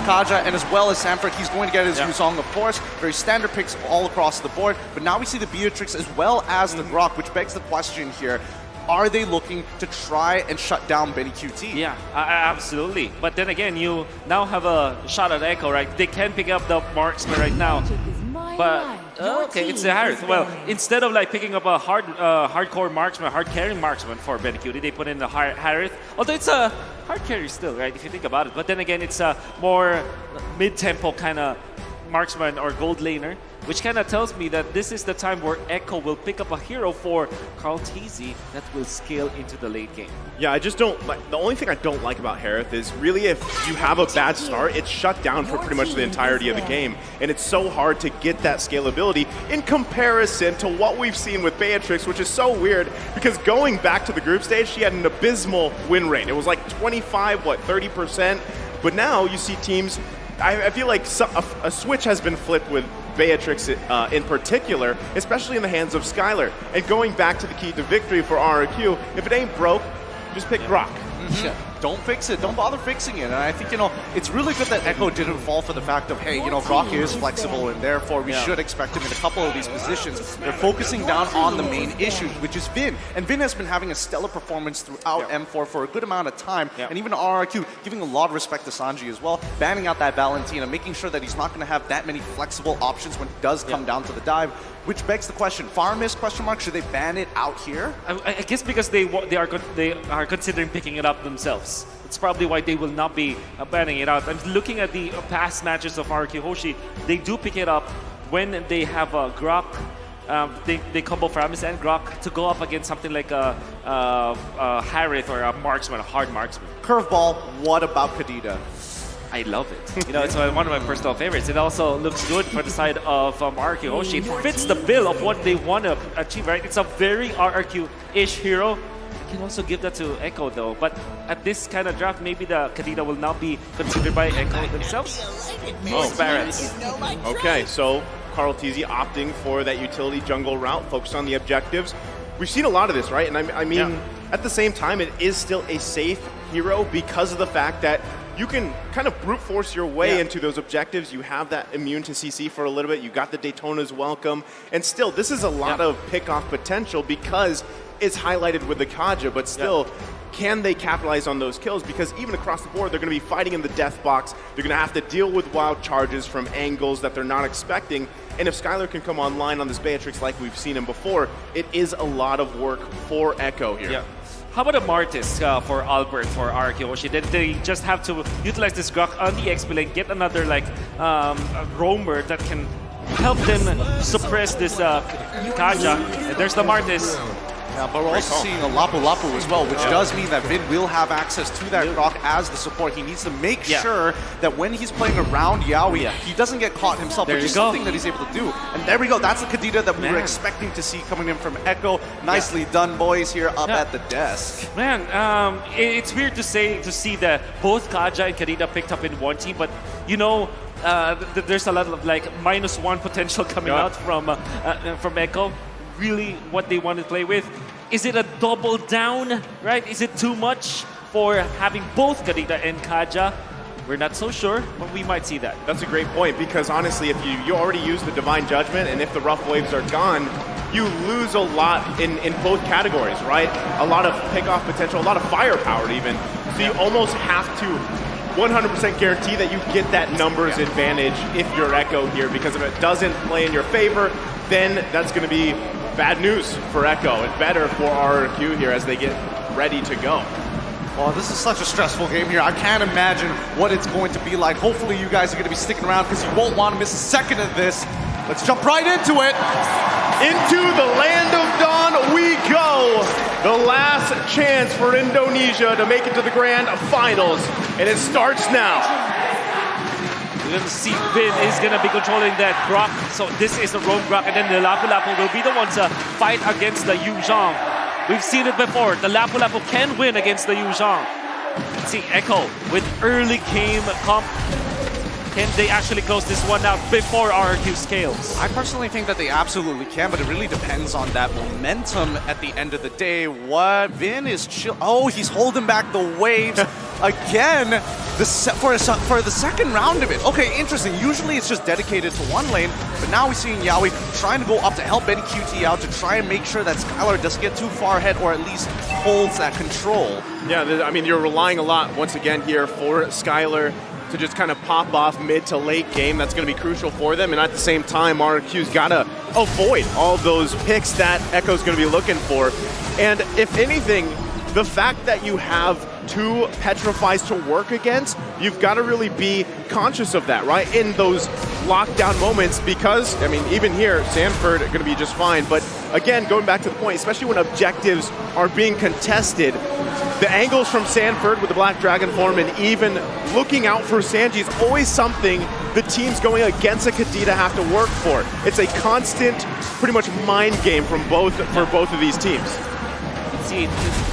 Kaja, and as well as Sanford, he's going to get his Yuzong, of course. Very standard picks all across the board. But now we see the Beatrix as well as the Grok, which begs the question here. Are they looking to try and shut down Benny QT? Yeah, absolutely. But then again, you now have a shot at Echo, right? They can pick up the marksman right now. But, okay, it's a Harith. Well, instead of like picking up a hardcore marksman, hard carrying marksman for Benny QT, they put in the Harith. Although it's a hard carry still, right? If you think about it. But then again, it's a more mid-tempo kind of marksman or gold laner, which kind of tells me that this is the time where Echo will pick up a hero for Carl Tizzy that will scale into the late game. Yeah, I just don't like, the only thing I don't like about Harith is really if you have a bad start, it's shut down for pretty much the entirety of the game. And it's so hard to get that scalability in comparison to what we've seen with Beatrix, which is so weird because going back to the group stage, she had an abysmal win rate. It was like 25, 30%. But now you see teams, I feel like a switch has been flipped with Beatrix in particular, especially in the hands of Skylar. And going back to the key to victory for RRQ, if it ain't broke, just pick Grok. Don't fix it. Don't bother fixing it. And I think, it's really good that Echo didn't fall for the fact of, hey, Grok is flexible and therefore we should expect him in a couple of these positions. They're focusing down on the main issue, which is Vin. And Vin has been having a stellar performance throughout M4 for a good amount of time. And even RRQ giving a lot of respect to Sanji as well, banning out that Valentina, making sure that he's not going to have that many flexible options when it does come down to the dive. Which begs the question, Farm Mist, question mark, should they ban it out here? I guess because they are considering picking it up themselves. That's probably why they will not be banning it out. I'm looking at the past matches of RRQ Hoshi. They do pick it up when they have a Grok. They combo Farm Mist and Grok to go up against something like a Harith or a marksman, a hard marksman. Curveball, what about Kadita? I love it. It's one of my personal favorites. It also looks good for the side of RRQ Hoshi. It fits the bill of what they want to achieve, right? It's a very RRQ-ish hero. You can also give that to Echo, though. But at this kind of draft, maybe the Kadita will not be considered by Echo themselves. Oh, Barretts. Okay, so Carl Tizzy opting for that utility jungle route, focused on the objectives. We've seen a lot of this, right? And I mean, at the same time, it is still a safe hero because of the fact that you can kind of brute force your way into those objectives. You have that immune to CC for a little bit. You got the Daytona's welcome. And still, this is a lot of pick-off potential because it's highlighted with the Kaja, but still, can they capitalize on those kills? Because even across the board, they're going to be fighting in the death box. They're going to have to deal with wild charges from angles that they're not expecting. And if Skylar can come online on this Beatrix like we've seen him before, it is a lot of work for Echo here. How about a Martis for Albert for RRQ Hoshi? They just have to utilize this Grok on the XP lane, get another a roamer that can help them suppress this Kaja. And there's the Martis. Yeah, but we're also seeing a Lapu Lapu as well, which does mean that Vin will have access to that Grok as the support. He needs to make sure that when he's playing around Yaoi, he doesn't get caught himself, which is something that he's able to do. And there we go. That's the Kadita that we were expecting to see coming in from Echo. Nicely done, boys, here up at the desk. Man, it's weird to see that both Kaja and Kadita picked up in one team, but there's a lot of -1 potential coming out from Echo. Really what they want to play with. Is it a double down, right? Is it too much for having both Kadita and Kaja? We're not so sure, but we might see that. That's a great point, because honestly, if you already use the Divine Judgment, and if the rough waves are gone, you lose a lot in both categories, right? A lot of pick-off potential, a lot of firepower even. So you almost have to 100% guarantee that you get that numbers advantage if you're Echo here, because if it doesn't play in your favor, then that's going to be bad news for Echo and better for RRQ here as they get ready to go. Well, this is such a stressful game here. I can't imagine what it's going to be like. Hopefully you guys are going to be sticking around because you won't want to miss a second of this. Let's jump right into it. Into the land of dawn we go. The last chance for Indonesia to make it to the grand finals. And it starts now. We're going to see Vin is going to be controlling that Grok. So this is a roam Grok, and then the Lapu Lapu will be the ones to fight against the Yuzhong. We've seen it before. The Lapu Lapu can win against the Yuzhong. See Echo with early game Can they actually close this one out before RRQ scales? I personally think that they absolutely can, but it really depends on that momentum at the end of the day. What Vin is chill. Oh, he's holding back the waves again. For the second round of it. Okay, interesting. Usually it's just dedicated to one lane, but now we're seeing Yawi trying to go up to help Benny QT out to try and make sure that Skylar doesn't get too far ahead or at least holds that control. Yeah, I mean, you're relying a lot once again here for Skylar to just kind of pop off mid to late game. That's going to be crucial for them. And at the same time, RRQ's got to avoid all of those picks that Echo's going to be looking for. And if anything, the fact that you have two Petrifies to work against, you've got to really be conscious of that, right? In those lockdown moments, because, I mean, even here, Sanford are going to be just fine. But again, going back to the point, especially when objectives are being contested, the angles from Sanford with the Black Dragon form and even looking out for Sanji is always something the teams going against a Kadita have to work for. It's a constant, pretty much mind game for both of these teams. See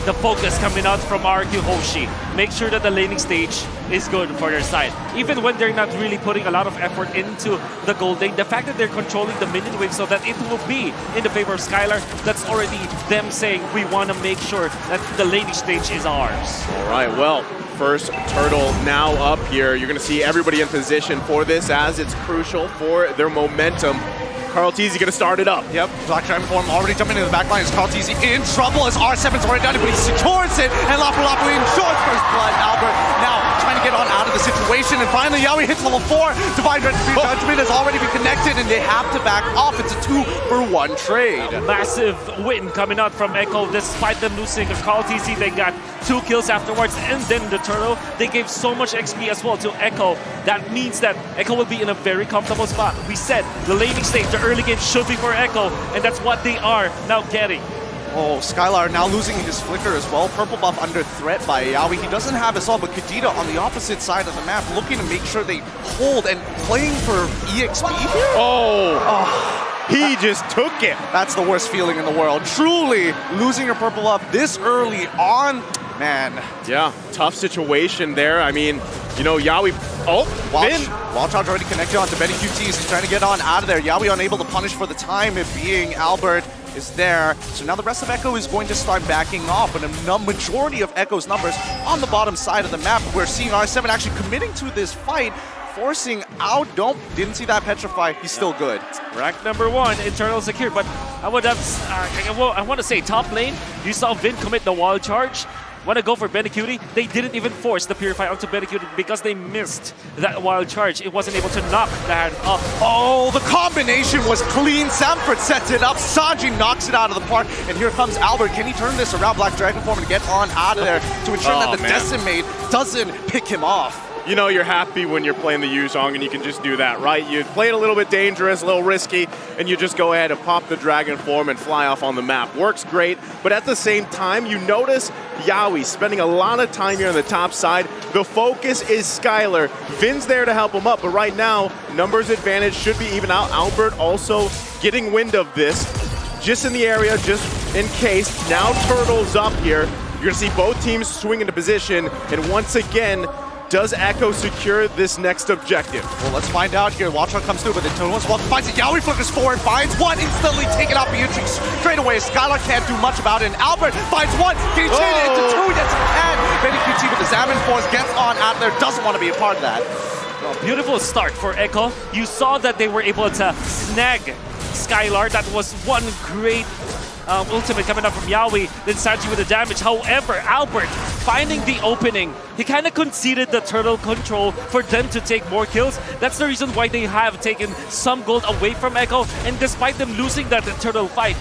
the focus coming out from RRQ Hoshi. Make sure that the laning stage is good for their side. Even when they're not really putting a lot of effort into the gold lane, the fact that they're controlling the minion wave so that it will be in the favor of Skylar, that's already them saying we want to make sure that the laning stage is ours. All right, well, first turtle now up here. You're going to see everybody in position for this as it's crucial for their momentum. Carl-Tzy going to start it up. Yep, Black Dragon form already jumping into the back line. Is Carl-Tzy in trouble as R7's already done it, but he secures it, and Lapu Lapu ensures first blood. Albert now trying to get on out of the situation, and finally Yawi hits level 4. Divine Judgment has already been connected, and they have to back off. It's a 2-for-1 trade. A massive win coming out from Echo, despite them losing a Carl-Tzy. They got 2 kills afterwards, and then the turtle. They gave so much XP as well to Echo. That means that Echo will be in a very comfortable spot. We said the laning stage, the early game should be for Echo, and that's what they are now getting. Oh, Skylar now losing his flicker as well. Purple buff under threat by Yawi. He doesn't have his all, but Kadita on the opposite side of the map looking to make sure they hold and playing for EXP here. Oh, he just took it. That's the worst feeling in the world. Truly losing your purple buff this early on. Man. Yeah, tough situation there. I mean, you know, Yawi... Oh, Vin! Wild Charge already connected onto Benny QT. He's trying to get on out of there. Yawi unable to punish for the time, it being Albert is there. So now the rest of Echo is going to start backing off, but a majority of Echo's numbers on the bottom side of the map. We're seeing R7 actually committing to this fight, forcing out. Didn't see that Petrify. He's still good. Rank number 1, internal secure, but I would have, I want to say top lane, you saw Vin commit the wall charge. Want to go for Benecutie? They didn't even force the Purify onto Benecutie because they missed that wild charge. It wasn't able to knock the hand off. Oh, the combination was clean. Sanford sets it up. Sanji knocks it out of the park. And here comes Albert. Can he turn this around? Black Dragon form and get on out of there to ensure that the Decimate doesn't pick him off. You know you're happy when you're playing the Yuzhong and you can just do that, right? You play it a little bit dangerous, a little risky, and you just go ahead and pop the Dragon form and fly off on the map. Works great, but at the same time, you notice Yawi spending a lot of time here on the top side. The focus is Skylar. Vin's there to help him up, but right now, numbers advantage should be even out. Albert also getting wind of this, just in the area, just in case. Now Turtle's up here. You're gonna see both teams swing into position, and once again, does Echo secure this next objective? Well, let's find out here. Watchon comes through, but then Tono's walk finds it. Yawi flickers forward, finds one, instantly taken out Beatrix straight away. Skylar can't do much about it, and Albert finds one. Can he chain it into 2? Yes, he can. Benny QT with the Salmon Force gets on out there, doesn't want to be a part of that. Well, beautiful start for Echo. You saw that they were able to snag Skylar. That was one great ultimate coming up from Yawi, then Sanji with the damage. However, Albert finding the opening, he kind of conceded the turtle control for them to take more kills. That's the reason why they have taken some gold away from Echo, and despite them losing that turtle fight,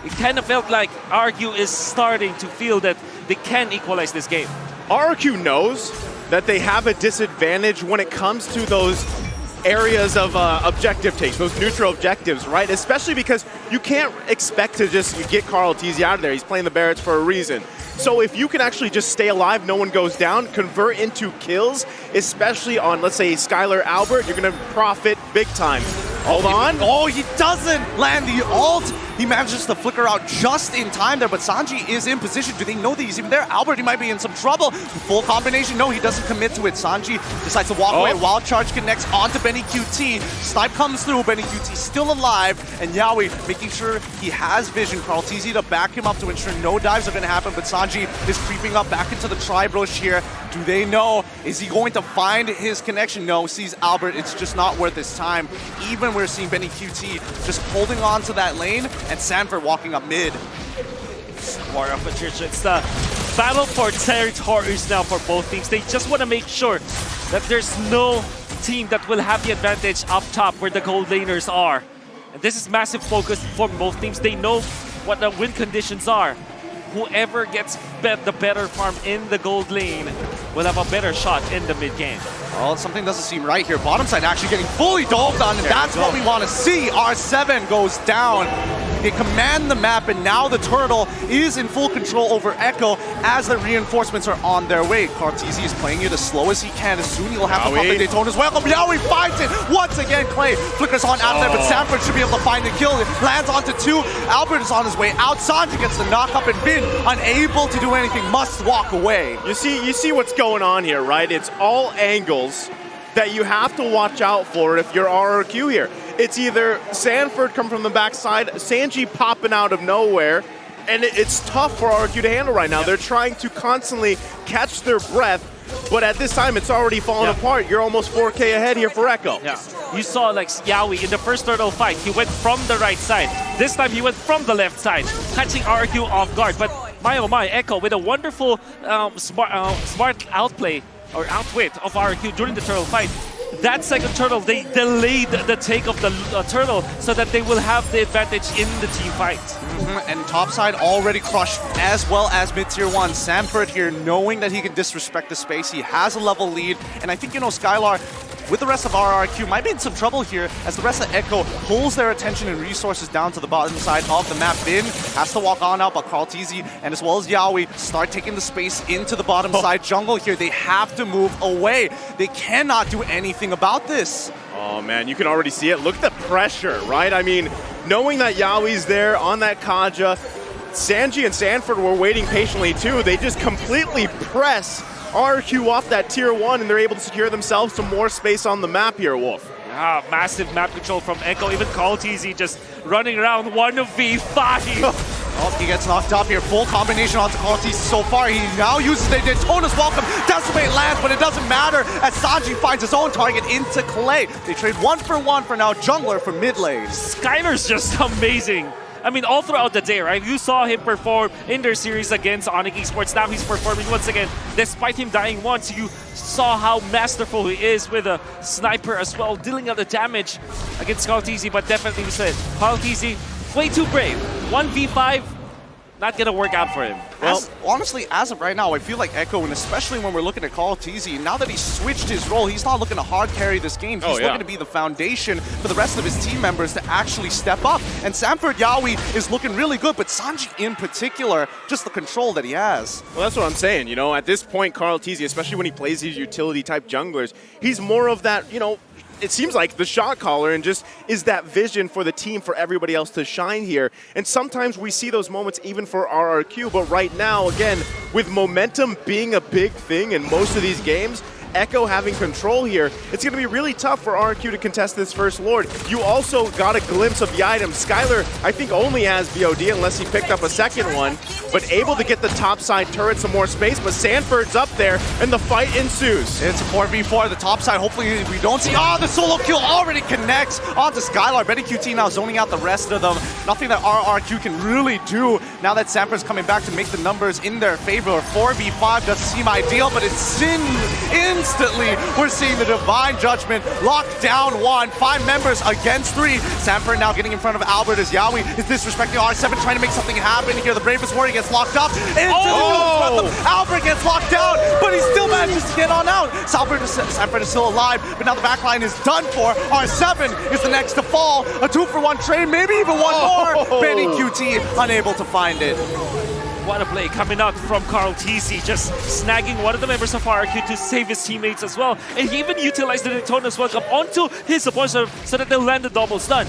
it kind of felt like RRQ is starting to feel that they can equalize this game. RRQ knows that they have a disadvantage when it comes to those areas of objective takes, those neutral objectives, right? Especially because you can't expect to just get Carl-Tzy out of there. He's playing the Barretts for a reason. So if you can actually just stay alive, no one goes down, convert into kills, especially on, let's say, Skylar Albert, you're going to profit big time. Hold on. Oh, he doesn't land the ult. He manages to flicker out just in time there, but Sanji is in position. Do they know that he's even there? Albert, he might be in some trouble. Full combination. No, he doesn't commit to it. Sanji decides to walk away. Wild Charge connects onto Benny QT. Snipe comes through. Benny QT still alive. And Yaoi making sure he has vision. Carl TZ to back him up to ensure no dives are going to happen, but Sanji is creeping up back into the tri-brush here. Do they know? Is he going to find his connection? No, sees Albert. It's just not worth his time. Even we're seeing Benny QT just holding on to that lane, and Sanford walking up mid. War of attrition. It's the battle for territories now for both teams. They just want to make sure that there's no team that will have the advantage up top where the gold laners are. And this is massive focus for both teams. They know what the win conditions are. Whoever gets the better farm in the gold lane will have a better shot in the mid game. Well, something doesn't seem right here. Bottom side actually getting fully dogged on, and that's what we want to see. R7 goes down. They command the map, and now the turtle is in full control over Echo as the reinforcements are on their way. Cartesi is playing it as slow as he can. As soon he'll have to pump the Daytona's welcome. Yaoi finds it once again. Clay flickers on out of there, but Sanford should be able to find the kill. It lands onto 2. Albert is on his way out. Sanji gets the knock up, and Vin, unable to do anything, must walk away. You see what's going on here, right? It's all angles that you have to watch out for if you're RRQ here. It's either Sanford come from the backside, Sanji popping out of nowhere, and it's tough for RRQ to handle right now. They're trying to constantly catch their breath, but at this time it's already falling apart. You're almost 4K ahead here for Echo. Yeah. You saw like Yaoi in the first turtle fight, he went from the right side. This time he went from the left side, catching RRQ off guard. But my oh my, Echo with a wonderful smart outplay or outwit of RRQ during the turtle fight. That second turtle, they delayed the take of the turtle so that they will have the advantage in the team fight. And topside already crushed, as well as mid-tier 1. Sanford here, knowing that he can disrespect the space. He has a level lead, and I think, you know, Skylar, with the rest of RRQ, might be in some trouble here as the rest of Echo pulls their attention and resources down to the bottom side of the map. Vin has to walk on out, but Carl TZ and as well as Yaoi start taking the space into the bottom side jungle here. They have to move away. They cannot do anything about this. Oh man, you can already see it. Look at the pressure, right? I mean, knowing that Yaoi's there on that Kaja, Sanji and Sanford were waiting patiently too. They just completely press RRQ off that tier 1, and they're able to secure themselves some more space on the map here, Wolf. Ah, massive map control from Echo. Even Carl TZ just running around 1v5. Oh, he gets knocked up here. Full combination onto Carl TZ so far. He now uses the Daytona's welcome. Decimate lands, but it doesn't matter as Sanji finds his own target into Clay. They trade 1 for 1 for now jungler for mid lane. Skylar's just amazing. I mean, all throughout the day, right? You saw him perform in their series against Onyx Esports. Now he's performing once again. Despite him dying once, you saw how masterful he is with a sniper as well, dealing out the damage against Carl TZ. But definitely we said, Carl TZ, way too brave. 1v5, not gonna work out for him. Well, honestly, as of right now, I feel like Echo, and especially when we're looking at Carl TZ, now that he's switched his role, he's not looking to hard carry this game. He's looking to be the foundation for the rest of his team members to actually step up. And Sanford Yaoi is looking really good, but Sanji in particular, just the control that he has. Well, that's what I'm saying. You know, at this point, Carl TZ, especially when he plays these utility-type junglers, he's more of that, you know, it seems like the shot caller and just is that vision for the team for everybody else to shine here. And sometimes we see those moments even for RRQ, but right now, again, with momentum being a big thing in most of these games, Echo having control here, it's going to be really tough for RRQ to contest this first Lord. You also got a glimpse of the item. Skylar, I think, only has VOD unless he picked up a second one, but able to get the top side turret some more space, but Sanford's up there, and the fight ensues. It's a 4v4, the top side, hopefully we don't see, the solo kill already connects onto Skylar. Benny QT now zoning out the rest of them. Nothing that RRQ can really do now that Sanford's coming back to make the numbers in their favor. 4v5 doesn't seem ideal, but it's instantly, we're seeing the Divine Judgment lock down 1. 5 members against 3. Sanford now getting in front of Albert as Yaoi is disrespecting R7, trying to make something happen here. The Bravest Warrior gets locked up. Albert gets locked down, but he still manages to get on out. Sanford is still alive, but now the backline is done for. R7 is the next to fall. A 2-for-1 trade, maybe even one more. Benny QT unable to find it. what a play coming out from Carl TZ, just snagging one of the members of RRQ to save his teammates as well. And he even utilized the Daytona's welcome onto his opponent so that they'll land the double stun.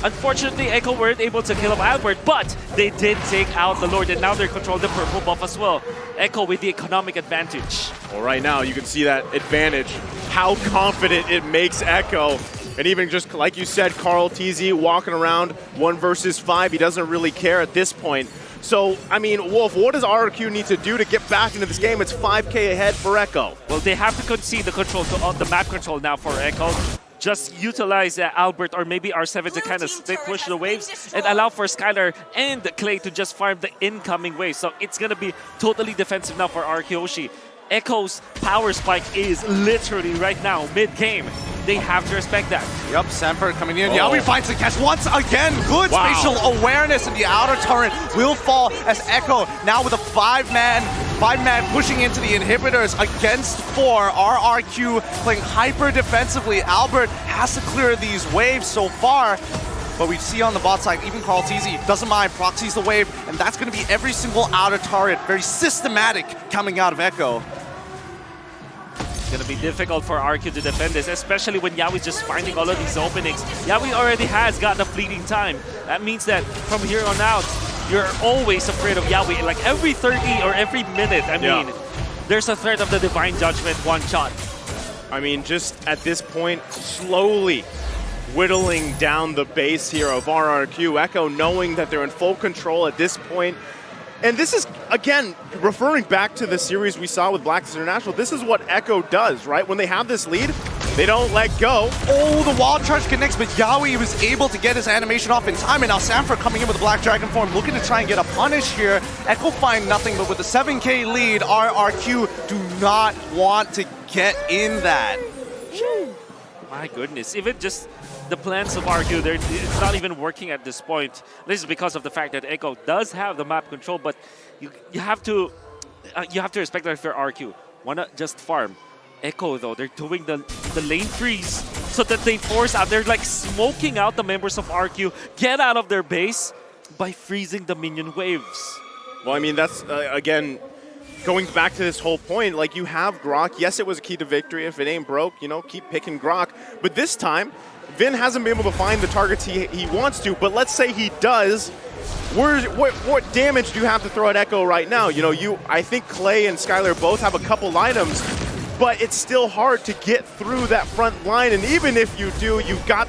Unfortunately, Echo weren't able to kill up Albert, but they did take out the Lord, and now they're controlling the purple buff as well. Echo with the economic advantage. Well, right now you can see that advantage, how confident it makes Echo. And even just like you said, Carl TZ walking around 1 versus 5, he doesn't really care at this point. So, I mean, Wolf, what does RRQ need to do to get back into this game? It's 5K ahead for Echo. Well, they have to concede the control to the map control now for Echo. Just utilize Albert or maybe R7 to kind of split push the waves and allow for Skylar and Clay to just farm the incoming waves. So it's going to be totally defensive now for RRQ Hoshi. Echo's power spike is literally right now mid-game. They have to respect that. Yep, Sanford coming in. Yawi finds the catch once again. Good spatial awareness, and the outer turret will fall as Echo now with a five-man pushing into the inhibitors against 4. RRQ playing hyper defensively. Albert has to clear these waves so far. But we see on the bot side, even Carl TZ doesn't mind, proxies the wave, and that's going to be every single outer turret, very systematic coming out of Echo. It's going to be difficult for RRQ to defend this, especially when Yawi's just finding all of these openings. Yawi already has gotten a fleeting time. That means that from here on out, you're always afraid of Yawi. Like every 30 or every minute, I mean, there's a threat of the Divine Judgment one shot. I mean, just at this point, slowly whittling down the base here of RRQ. Echo knowing that they're in full control at this point. And this is, again, referring back to the series we saw with Blacklist International, this is what Echo does, right? When they have this lead, they don't let go. Oh, the wild charge connects, but Yawi was able to get his animation off in time, and now Sanford coming in with the Black Dragon form, looking to try and get a punish here. Echo find nothing, but with the 7K lead, RRQ do not want to get in that. My goodness, even just the plans of RRQ, it's not even working at this point. This is because of the fact that Echo does have the map control, but you have to respect that for RRQ. Wanna just farm. Echo though, they're doing the lane freeze so that they force out. They're like smoking out the members of RRQ, get out of their base by freezing the minion waves. Well, I mean, that's again, going back to this whole point, like you have Grok. Yes, it was a key to victory. If it ain't broke, you know, keep picking Grok. But this time, Vin hasn't been able to find the targets he wants to, but let's say he does. What damage do you have to throw at Echo right now? You know, I think Clay and Skylar both have a couple items, but it's still hard to get through that front line, and even if you do, you've got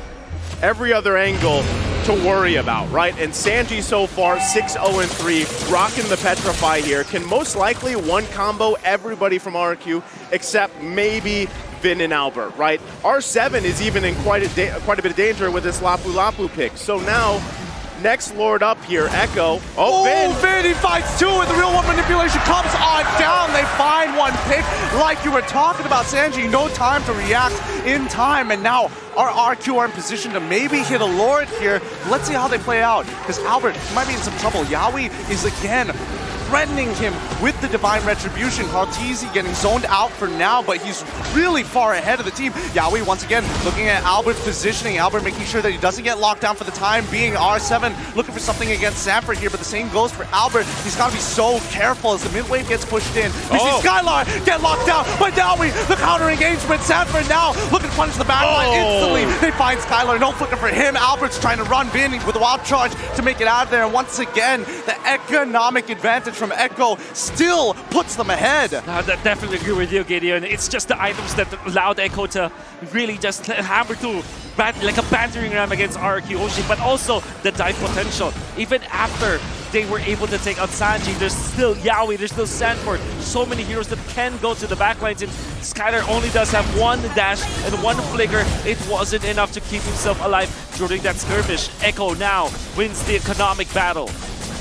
every other angle to worry about, right? And Sanji so far, 6-0-3, rocking the Petrify here, can most likely one combo everybody from RRQ, except maybe Vin and Albert, right? R7 is even in quite a bit of danger with this Lapu Lapu pick. So now, next Lord up here, Echo. Oh, Vin, he finds 2 with the real one manipulation comes on down. They find one pick like you were talking about, Sanji. No time to react in time, and now RRQ are in position to maybe hit a Lord here. Let's see how they play out, because Albert might be in some trouble. Yawi is again threatening him with the Divine Retribution. Carl TZ getting zoned out for now, but he's really far ahead of the team. Yawi once again looking at Albert's positioning. Albert making sure that he doesn't get locked down for the time being. R7 looking for something against Sanford here, but the same goes for Albert. He's got to be so careful as the mid wave gets pushed in. We see Skylar get locked down, but Yawi, the counter engagement. Sanford now looking to punish the backline instantly. They find Skylar, no flicker for him. Albert's trying to run Vin with a wild charge to make it out of there, and once again, the economic advantage from Echo still puts them ahead. I definitely agree with you, Gideon. It's just the items that allowed Echo to really just hammer to like a bantering ram against RRQ Hoshi, but also the dive potential. Even after they were able to take out Sanji, there's still Yawi, there's still Sanford. So many heroes that can go to the backlines, and Skylar only does have 1 dash and 1 flicker. It wasn't enough to keep himself alive during that skirmish. Echo now wins the economic battle.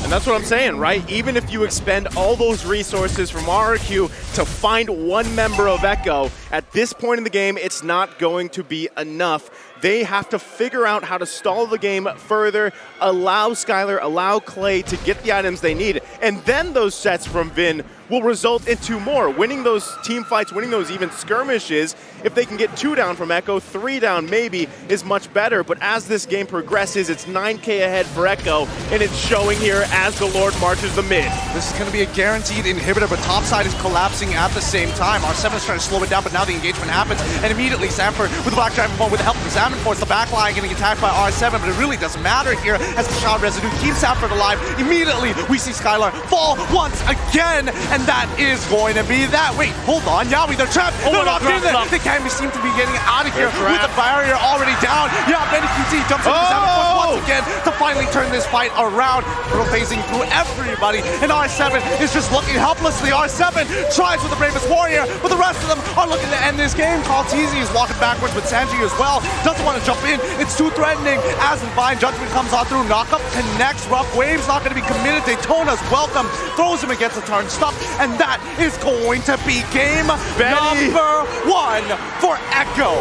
And that's what I'm saying, right? Even if you expend all those resources from RRQ to find one member of Echo, at this point in the game, it's not going to be enough. They have to figure out how to stall the game further, allow Skylar, allow Clay to get the items they need, and then those sets from Vin will result in 2 more. Winning those team fights, winning those even skirmishes, if they can get 2 down from Echo, 3 down maybe, is much better. But as this game progresses, it's 9K ahead for Echo, and it's showing here as the Lord marches the mid. This is going to be a guaranteed inhibitor, but topside is collapsing at the same time. R7 is trying to slow it down, but now the engagement happens, and immediately Sanford with the Black Dragon Ball with the help of Salmon Force, the back line getting attacked by R7, but it really doesn't matter here as the shot residue keeps Sanford alive. Immediately, we see Skylar fall once again, and that is going to be that. Wait, hold on, Yawi, they're trapped. They're locked in there. They can't seem to be getting out of here with the barrier already down. Yeah, Benny QT jumps into Salmon Force once again to finally turn this fight around. They're phasing through everybody, and R7 is just looking helplessly. R7 tries with the Bravest Warrior, but the rest of them are looking to end this game. Kaltizi is walking backwards with Sanji as well. Doesn't want to jump in. It's too threatening. As Divine Judgment comes on through, Knockup connects. Rough Wave's not going to be committed. Daytona's welcome. Throws him against the turnstile, and that is going to be game number 1 for Echo.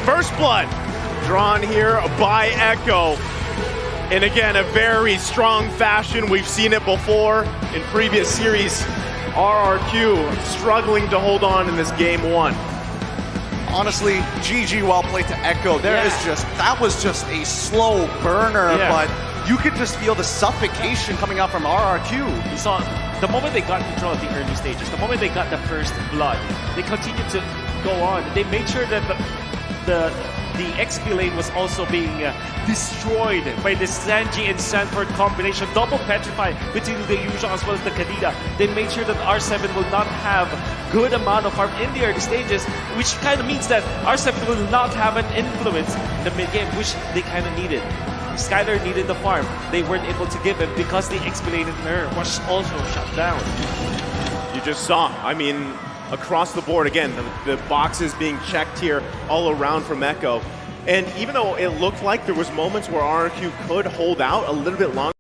First blood drawn here by Echo. And again, a very strong fashion. We've seen it before in previous series. RRQ struggling to hold on in this game 1. Honestly, GG, well played to Echo. That was just a slow burner, but you could just feel the suffocation coming out from RRQ. You saw the moment they got control of the early stages, the moment they got the first blood, they continued to go on. They made sure that the XP lane was also being destroyed by the Sanji and Sanford combination, double petrified between the Yuzhong as well as the Kadita. They made sure that R7 will not have good amount of farm in the early stages, which kind of means that R7 will not have an influence in the mid game, which they kind of needed. Skylar needed the farm. They weren't able to give him because the XP lane in there was also shut down. You just saw, I mean, across the board, again, the boxes being checked here all around from Echo. And even though it looked like there was moments where RRQ could hold out a little bit longer,